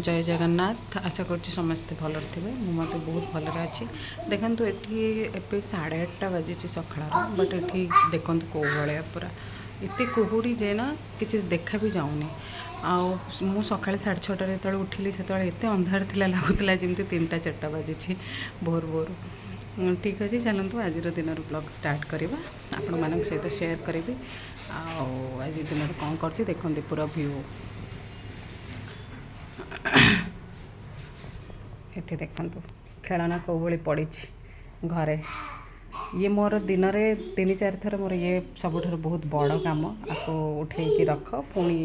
जय जगन्नाथ। आशा करुँच समस्ते भल थे मुझे बहुत भलरे अच्छी। देखो ये 8:30 बाजी सकाळ बट ये देखो कौभालिया पूरा एत कुहुड़ी जे ना कि देखा भी जाऊनी। आउ सका 6:30 जो उठिली से एत अंधार थिला लगुला जमी 3टा 4टा बाजी भोर भोर। ठीक अच्छे चलतु आज दिन ब्लॉग स्टार्ट करवा आपण मान सहित शेयर करी। आज दिन कौन कर देखते पूरा व्यू ये देखु खेलना कौभली पड़ी घरे। ये मोर दिन में 3-4 थर मोर ये सब बहुत बड़ कम आपको उठे रख पुणी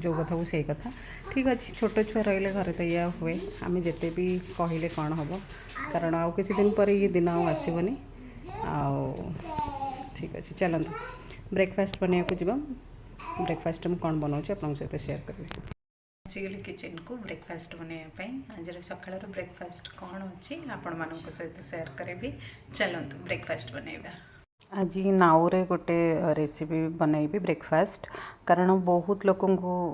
जो कथा से कथा। ठीक अच्छे छोट छुआ रही घरे तो या हुए आम जिते भी कहले कौन हम कारण आउ किसी दिन पर ये दिन आसबनी। ठीक अच्छे चलतु ब्रेकफास्ट बनवाक जा। ब्रेकफास्ट में कौन बनाऊँ आप सहित शेयर करी। आसीगली किचन को ब्रेकफास्ट बनवाई। आज सकाळ ब्रेकफास्ट कौन अच्छी आपण मान सहित शेयर करी। चलतु ब्रेकफास्ट बनवा। आज नाउ रे गोटे रेसिपी बनैबी ब्रेकफास्ट कारण बहुत लोक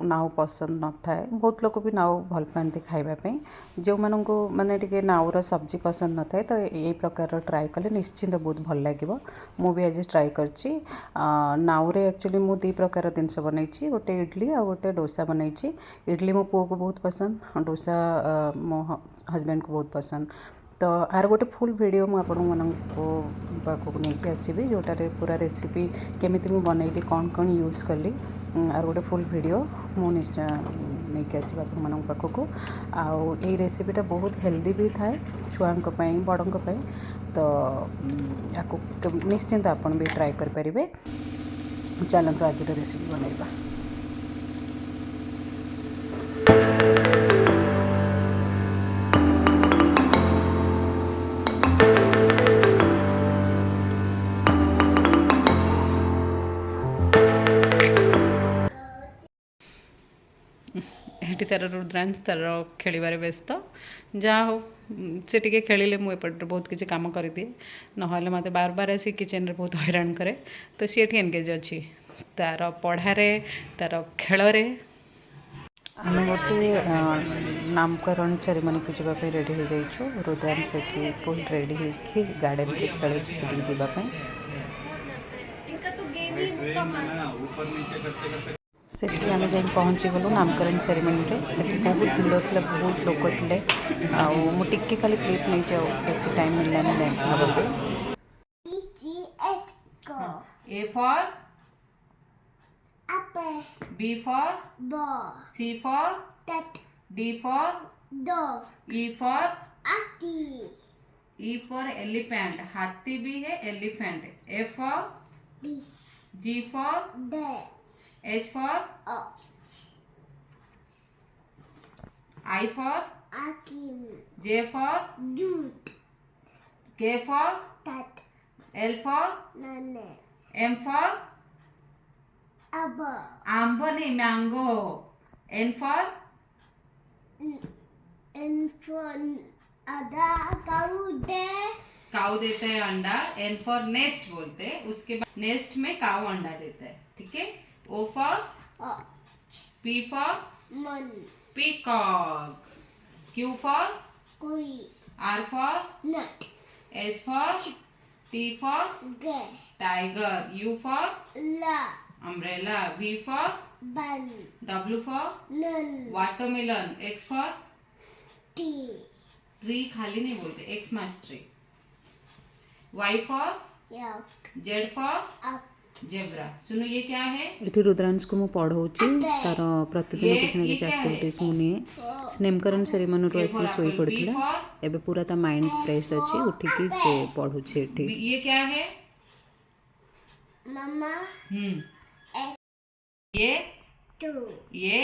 नाउ पसंद न थाए। बहुत लोग भी नाउ भल पाती खावाई जो मानू माने टिके नाउर सब्जी पसंद न थाए तो यही प्रकार ट्राए कले निश्चिंत बहुत भल लगे। मुझे आज ट्राए करची नाउ रे एक्चुअली मु 2 प्रकार जिनस बनई गोटे इडली आ गोटे डोसा बनई। इडली मो पुओ को बहुत पसंद डोसा मो हस्बैंड को बहुत पसंद। तो आर गोटे फुल वीडियो मुझे पाखक नहीं आसबि जोटार पूरा रेसिपी केमी मुझे बनैली कौन कौन यूज कली आर गोटे फुल वीडियो मुझे निश्चय नहीं आसब आप पाखक। आउ ये रेसिपीटा बहुत हेल्दी भी थाए छुआ बड़ तो या निश्चिंत आपन भी ट्राए करें। चलतु आज रेसिपी बनैबा। ये तार रुद्रांश तार खेल व्यस्त जहाँ हो से टी खेलिले मुझे बहुत किसी कम कर दिए ना मत बार बार आसी किचन रे बहुत हैरान करे। तो सी ये एनगेज अच्छी तार पढ़ारे तार खेल। आम गोटे नामकरण सेरेमनी को जावाई रेडी हो जाइछु। रुद्रांश से फुल रेडी हो गार्डन को खेलुँ से जावाई से आम जा पहुँची गलु नामकरण सेरेमनी से बहुत भीड़ थी बहुत लोग थे। आटे खाली क्लिप नहीं जाओ बेसी टाइम मिललानी देखा। A for apple, B for ball, C for cat, D for dog, E for hathi, E for elephant हाथी भी है elephant. F for fish, G for dash, H for ox, I for akin, J for jute, K for cat, L for nane, M for आंबो नहीं mango. N for अदा काऊ देता है अंडा। N for nest बोलते हैं उसके बाद नेस्ट में काऊ अंडा देता है। ठीक है। O for P for peacock, Q for कोई, R for nut, S for T for tiger, U for umbrella, V for bun, W for nun, watermelon, X for tree खाली नहीं बोलते X must tree, Y for yak, Z for up, zebra. सुनो ये क्या है? ये रुद्रांश को मु पढ़ाऊची तार प्रतिदिन किसी ना किसी एक्टिविटीज मुनिए नामकरण सेरेमनी रो आसी सोई पड़थिला एबे पूरा ता माइंड फ्रेश अछि उठिकी से पढ़ुची एठी। ये क्या है मम्मा? ये 2, ये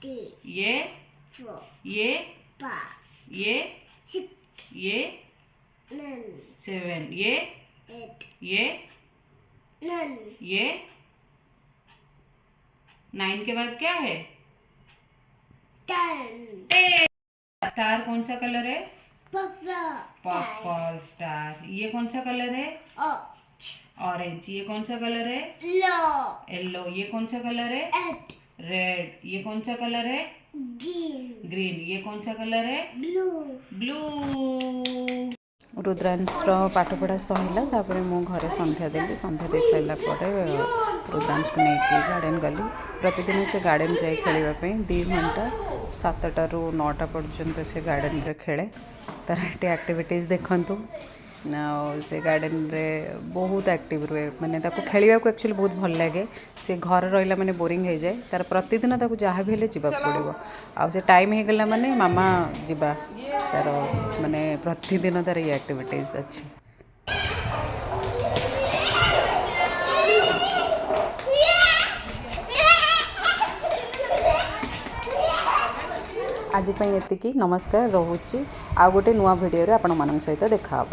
3, ये 4, ये 5, ये 6, ये 7, ये 8, ये 9, ये 9 के बाद क्या है 10। स्टार कौन सा कलर है? Purple star. ये कौन सा कलर है? ऑरेंज। ये कौन सा कलर है? येलो। ये कौन सा कलर है? रेड। ये कौन सा कलर है? ग्रीन। ये कौन सा कलर है? ब्लू। ब्लू। रुद्रांशर पाठपढ़ा सहला तापर मु घरे संध्या देली। संध्या दे सारा रुद्रांश को लेकिन गार्डन गली। प्रतिदिन से गार्डन जाए खेलवाई 2 घंटा 7टा ରୁ 9टा पर्यंत से गार्डन रे खेले। तार ये एक्टिविटीज देखु से गार्डन रे बहुत एक्टिव रुए मैंने खेलने को एक्चुअली बहुत भल लगे। से घर रहा मैंने बोरिंग हो जाए तार प्रतिदिन जहाँ भी जावाक पड़ो आ टाइम हो गला माने मामा जीवा तार माने प्रतिदिन तार ये एक्टिविटीज अच्छी। आज एतिकी नमस्कार रोची आ गोटे नुआ वीडियो रे आपण मान सहित देखा।